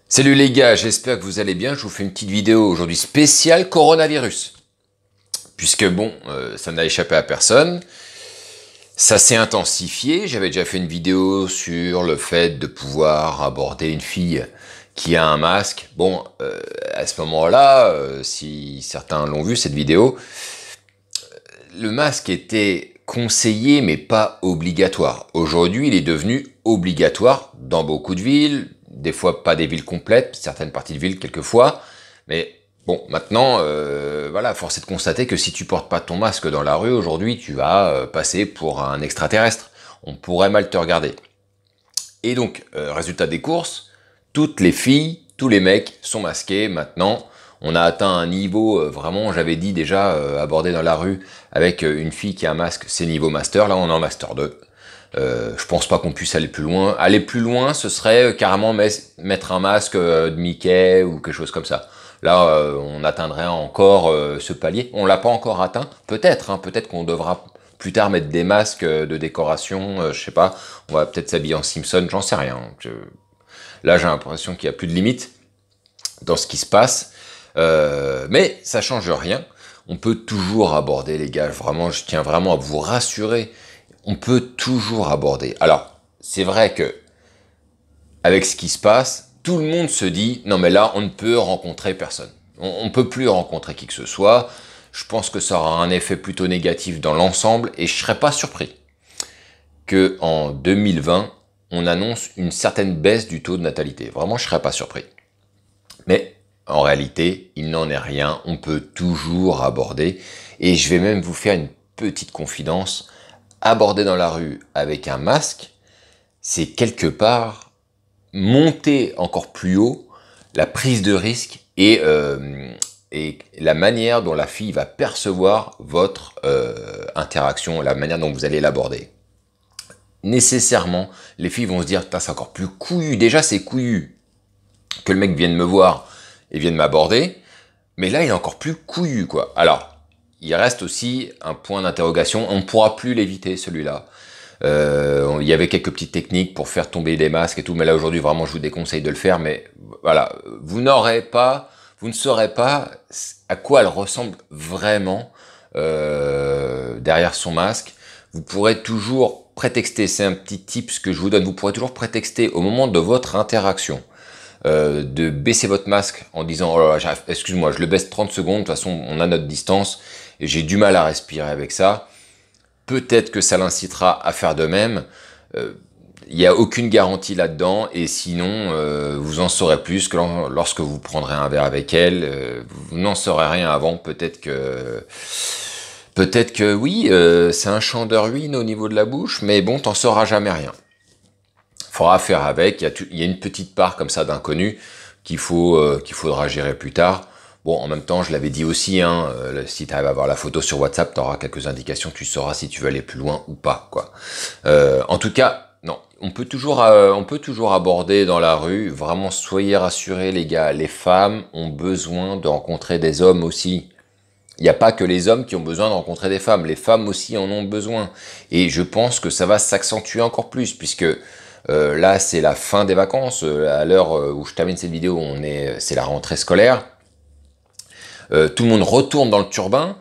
Salut les gars, j'espère que vous allez bien. Je vous fais une petite vidéo aujourd'hui spéciale coronavirus. Puisque bon, ça n'a échappé à personne. Ça s'est intensifié. J'avais déjà fait une vidéo sur le fait de pouvoir aborder une fille qui a un masque. Bon, à ce moment-là, si certains l'ont vu cette vidéo, le masque était conseillé mais pas obligatoire. Aujourd'hui, il est devenu obligatoire dans beaucoup de villes, des fois pas des villes complètes, certaines parties de villes quelquefois, mais bon, maintenant, voilà, force est de constater que si tu portes pas ton masque dans la rue aujourd'hui, tu vas passer pour un extraterrestre. On pourrait mal te regarder. Et donc, résultat des courses, toutes les filles, tous les mecs sont masqués maintenant. On a atteint un niveau, vraiment, j'avais dit déjà, abordé dans la rue avec une fille qui a un masque, c'est niveau master. Là, on est en master 2. Je pense pas qu'on puisse aller plus loin. Aller plus loin, ce serait carrément mettre un masque de Mickey ou quelque chose comme ça. Là, on atteindrait encore ce palier. On l'a pas encore atteint. Peut-être, hein, peut-être qu'on devra plus tard mettre des masques de décoration. Je sais pas. On va peut-être s'habiller en Simpson. J'en sais rien. Là, j'ai l'impression qu'il y a plus de limites dans ce qui se passe. Mais ça change rien. On peut toujours aborder, les gars. Vraiment, je tiens vraiment à vous rassurer. On peut toujours aborder. Alors, c'est vrai que avec ce qui se passe, tout le monde se dit non mais là on ne peut rencontrer personne. On ne peut plus rencontrer qui que ce soit. Je pense que ça aura un effet plutôt négatif dans l'ensemble et je serais pas surpris que en 2020 on annonce une certaine baisse du taux de natalité. Vraiment, je serais pas surpris. Mais en réalité, il n'en est rien. On peut toujours aborder et je vais même vous faire une petite confidence. Aborder dans la rue avec un masque, c'est quelque part monter encore plus haut la prise de risque et la manière dont la fille va percevoir votre interaction, la manière dont vous allez l'aborder. Nécessairement, les filles vont se dire, c'est encore plus couillu. Déjà, c'est couillu que le mec vienne me voir et vienne m'aborder, mais là, il est encore plus couillu, quoi. Alors, il reste aussi un point d'interrogation. On ne pourra plus l'éviter, celui-là. Il y avait quelques petites techniques pour faire tomber des masques et tout, mais là aujourd'hui vraiment je vous déconseille de le faire. Mais voilà, vous ne saurez pas à quoi elle ressemble vraiment derrière son masque. Vous pourrez toujours prétexter, c'est un petit tip que je vous donne, vous pourrez toujours prétexter au moment de votre interaction de baisser votre masque en disant oh là là, excuse-moi, je le baisse 30 secondes, de toute façon on a notre distance et j'ai du mal à respirer avec ça. Peut-être que ça l'incitera à faire de même. Il n'y a aucune garantie là-dedans et sinon vous en saurez plus que lorsque vous prendrez un verre avec elle. Vous n'en saurez rien avant. Peut-être que oui, c'est un champ de ruines au niveau de la bouche, mais bon, t'en sauras jamais rien. Faudra faire avec. Il y a une petite part comme ça d'inconnu qu'il faudra gérer plus tard. Bon, en même temps, je l'avais dit aussi, hein, si tu arrives à voir la photo sur WhatsApp, tu auras quelques indications, tu sauras si tu veux aller plus loin ou pas, quoi. En tout cas, non, on peut toujours aborder dans la rue. Vraiment, soyez rassurés, les gars. Les femmes ont besoin de rencontrer des hommes aussi. Il n'y a pas que les hommes qui ont besoin de rencontrer des femmes. Les femmes aussi en ont besoin. Et je pense que ça va s'accentuer encore plus, puisque là, c'est la fin des vacances. À l'heure où je termine cette vidéo, c'est la rentrée scolaire. Tout le monde retourne dans le turbin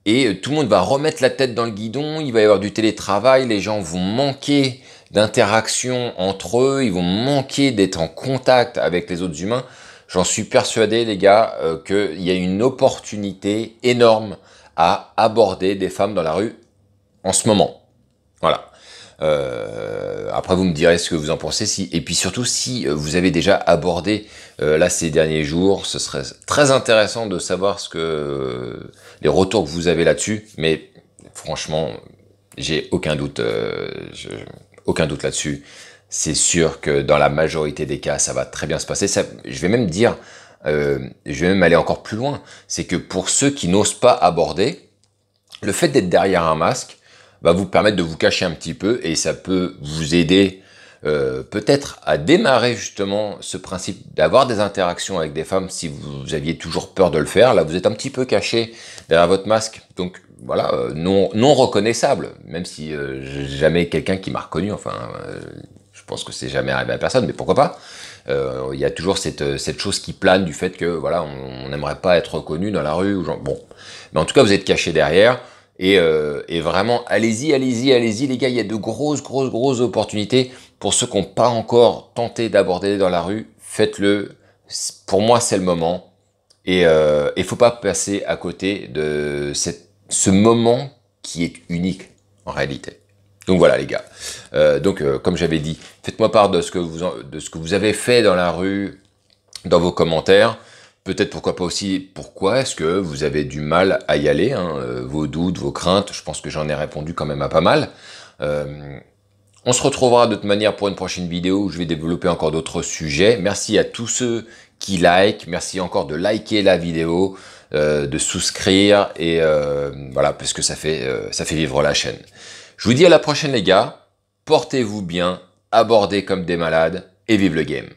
et tout le monde va remettre la tête dans le guidon, il va y avoir du télétravail, les gens vont manquer d'interaction entre eux, ils vont manquer d'être en contact avec les autres humains. J'en suis persuadé, les gars, qu'il y a une opportunité énorme à aborder des femmes dans la rue en ce moment. Voilà. Après, vous me direz ce que vous en pensez. Et puis surtout, si vous avez déjà abordé là ces derniers jours, ce serait très intéressant de savoir les retours que vous avez là-dessus. Mais franchement, j'ai aucun doute, aucun doute là-dessus. C'est sûr que dans la majorité des cas, ça va très bien se passer. Je vais même dire, je vais même aller encore plus loin. C'est que pour ceux qui n'osent pas aborder, le fait d'être derrière un masque va vous permettre de vous cacher un petit peu et ça peut vous aider peut-être à démarrer justement ce principe d'avoir des interactions avec des femmes si vous aviez toujours peur de le faire. Là, vous êtes un petit peu caché derrière votre masque, donc voilà, non reconnaissable, même si j'ai jamais quelqu'un qui m'a reconnu, enfin, je pense que c'est jamais arrivé à personne, mais pourquoi pas. Il y a toujours cette chose qui plane du fait que voilà, on n'aimerait pas être reconnu dans la rue. Ou genre, bon, mais en tout cas, vous êtes caché derrière. Et vraiment, allez-y, allez-y, allez-y, les gars. Il y a de grosses opportunités pour ceux qui n'ont pas encore tenté d'aborder dans la rue. Faites-le. Pour moi, c'est le moment. Et il faut pas passer à côté de ce moment qui est unique en réalité. Donc voilà les gars. Comme j'avais dit, faites-moi part de ce que vous avez fait dans la rue, dans vos commentaires. Peut-être pourquoi pas aussi, pourquoi est-ce que vous avez du mal à y aller, hein, vos doutes, vos craintes. Je pense que j'en ai répondu quand même à pas mal. On se retrouvera de toute manière pour une prochaine vidéo où je vais développer encore d'autres sujets. Merci à tous ceux qui like. Merci encore de liker la vidéo, de souscrire et voilà, parce que ça fait vivre la chaîne. Je vous dis à la prochaine les gars. Portez-vous bien, abordez comme des malades et vive le game.